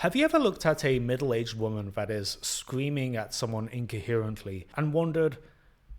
Have you ever looked at a middle-aged woman that is screaming at someone incoherently and wondered,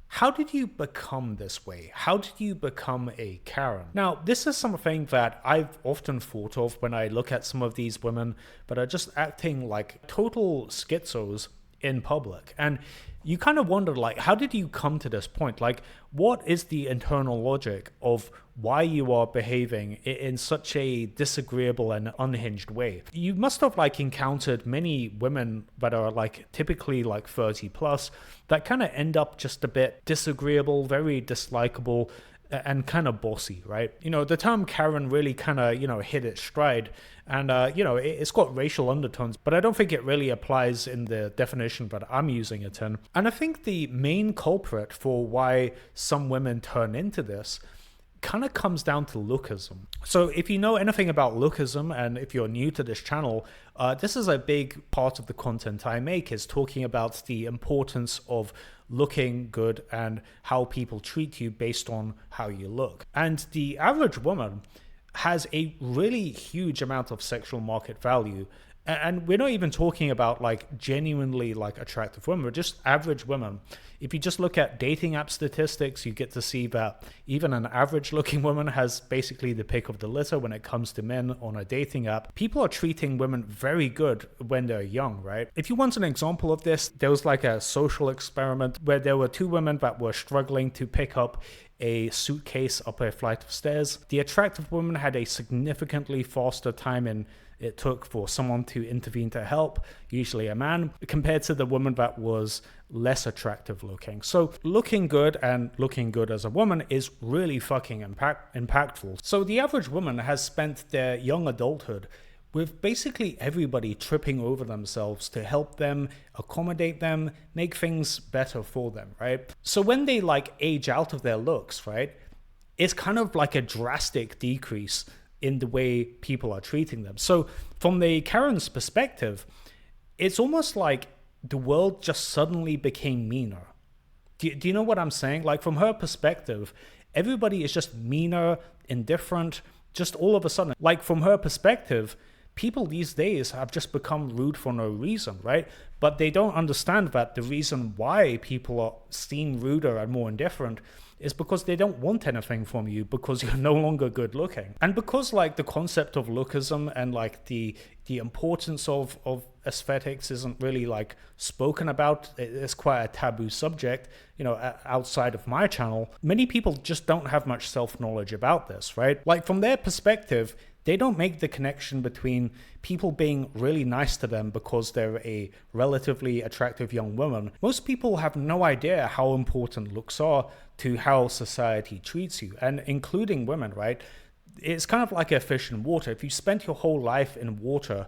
how did you become this way? How did you become a Karen? Now, this is something that I've often thought of when I look at some of these women that are just acting like total schizos in public. And you kind of wonder, like, how did you come to this point? Like, what is the internal logic of why you are behaving in such a disagreeable and unhinged way? You must have like encountered many women that are like typically like 30 plus that kind of end up just a bit disagreeable, very dislikable, and kind of bossy, right? You know, the term Karen really kind of, hit its stride. And, it's got racial undertones, but I don't think it really applies in the definition that I'm using it in. And I think the main culprit for why some women turn into this kind of comes down to lookism. So if you know anything about lookism, and if you're new to this channel, this is a big part of the content I make, is talking about the importance of looking good and how people treat you based on how you look. And the average woman has a really huge amount of sexual market value. And we're not even talking about like genuinely like attractive women, but just average women. If you just look at dating app statistics, you get to see that even an average looking woman has basically the pick of the litter when it comes to men on a dating app. People are treating women very good when they're young, right? If you want an example of this, there was like a social experiment where there were two women that were struggling to pick up a suitcase up a flight of stairs. The attractive woman had a significantly faster time in it took for someone to intervene to help, usually a man, compared to the woman that was less attractive looking. So looking good and looking good as a woman is really fucking impactful. So the average woman has spent their young adulthood with basically everybody tripping over themselves to help them, accommodate them, make things better for them, right? So when they like age out of their looks, right, it's kind of like a drastic decrease in the way people are treating them. So from the Karen's perspective, it's almost like the world just suddenly became meaner. Do you know what I'm saying? Like from her perspective, everybody is just meaner, indifferent, just all of a sudden. Like from her perspective, people these days have just become rude for no reason, right? But they don't understand that the reason why people are seen ruder and more indifferent is because they don't want anything from you because you're no longer good looking. And because like the concept of lookism and like the importance of aesthetics isn't really like spoken about, it's quite a taboo subject, outside of my channel, many people just don't have much self-knowledge about this, right? Like from their perspective, they don't make the connection between people being really nice to them because they're a relatively attractive young woman. Most people have no idea how important looks are to how society treats you, and including women, right? It's kind of like a fish in water. If you spent your whole life in water,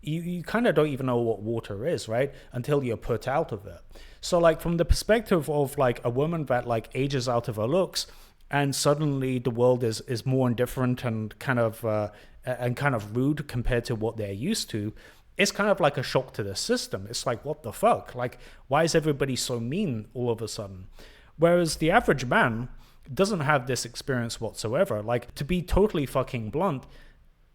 you kind of don't even know what water is, right? Until you're put out of it. So like from the perspective of like a woman that like ages out of her looks, and suddenly the world is more indifferent and kind of rude compared to what they're used to, it's kind of like a shock to the system. It's like, what the fuck? Like, why is everybody so mean all of a sudden? Whereas the average man doesn't have this experience whatsoever. Like, to be totally fucking blunt,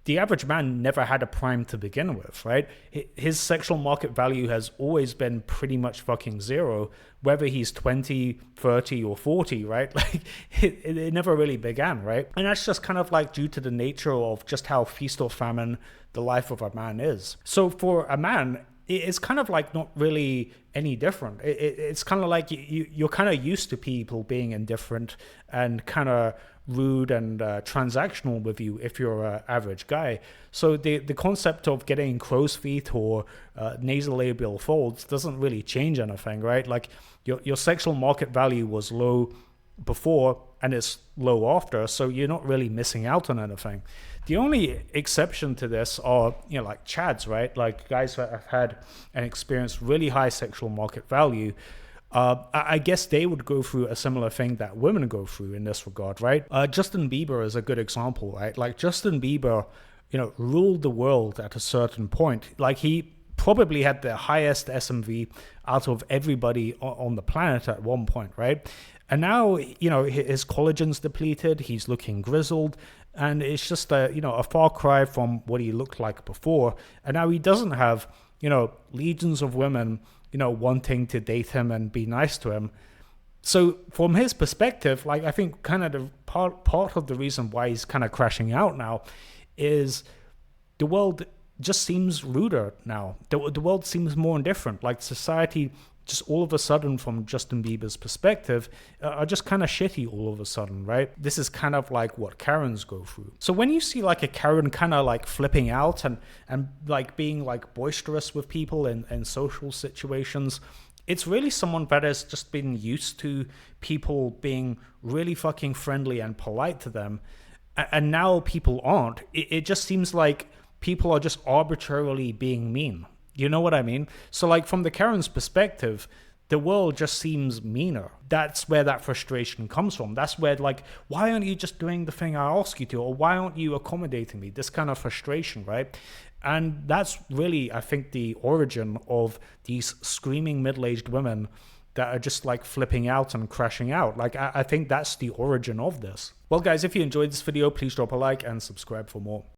the average man never had a prime to begin with, right? His sexual market value has always been pretty much fucking zero, whether he's 20, 30, or 40, right? Like, it never really began, right? And that's just kind of like due to the nature of just how feast or famine the life of a man is. So for a man, it's kind of like not really any different. It's kind of like you're kind of used to people being indifferent and kind of rude and transactional with you if you're an average guy. So the concept of getting crow's feet or nasolabial folds doesn't really change anything, right? Like your sexual market value was low before and it's low after, so you're not really missing out on anything. The only exception to this are, like Chads, right? Like guys that have had and experienced really high sexual market value. I guess they would go through a similar thing that women go through in this regard, right? Justin Bieber is a good example, right? Like Justin Bieber, ruled the world at a certain point. Like he probably had the highest SMV out of everybody on the planet at one point, right? And now, his collagen's depleted, he's looking grizzled, And it's just a far cry from what he looked like before. And now he doesn't have, legions of women, wanting to date him and be nice to him. So from his perspective, like, I think kind of the part of the reason why he's kind of crashing out now is the world just seems ruder now. The world seems more indifferent. Like, society just all of a sudden, from Justin Bieber's perspective, are just kind of shitty all of a sudden, right? This is kind of like what Karens go through. So when you see like a Karen kind of like flipping out and like being like boisterous with people in social situations, it's really someone that has just been used to people being really fucking friendly and polite to them. And now people aren't. It just seems like people are just arbitrarily being mean. You know what I mean? So like from the Karen's perspective, the world just seems meaner. That's where that frustration comes from. That's where like, why aren't you just doing the thing I ask you to? Or why aren't you accommodating me? This kind of frustration, right? And that's really, I think, the origin of these screaming middle-aged women that are just like flipping out and crashing out. Like, I think that's the origin of this. Well, guys, if you enjoyed this video, please drop a like and subscribe for more.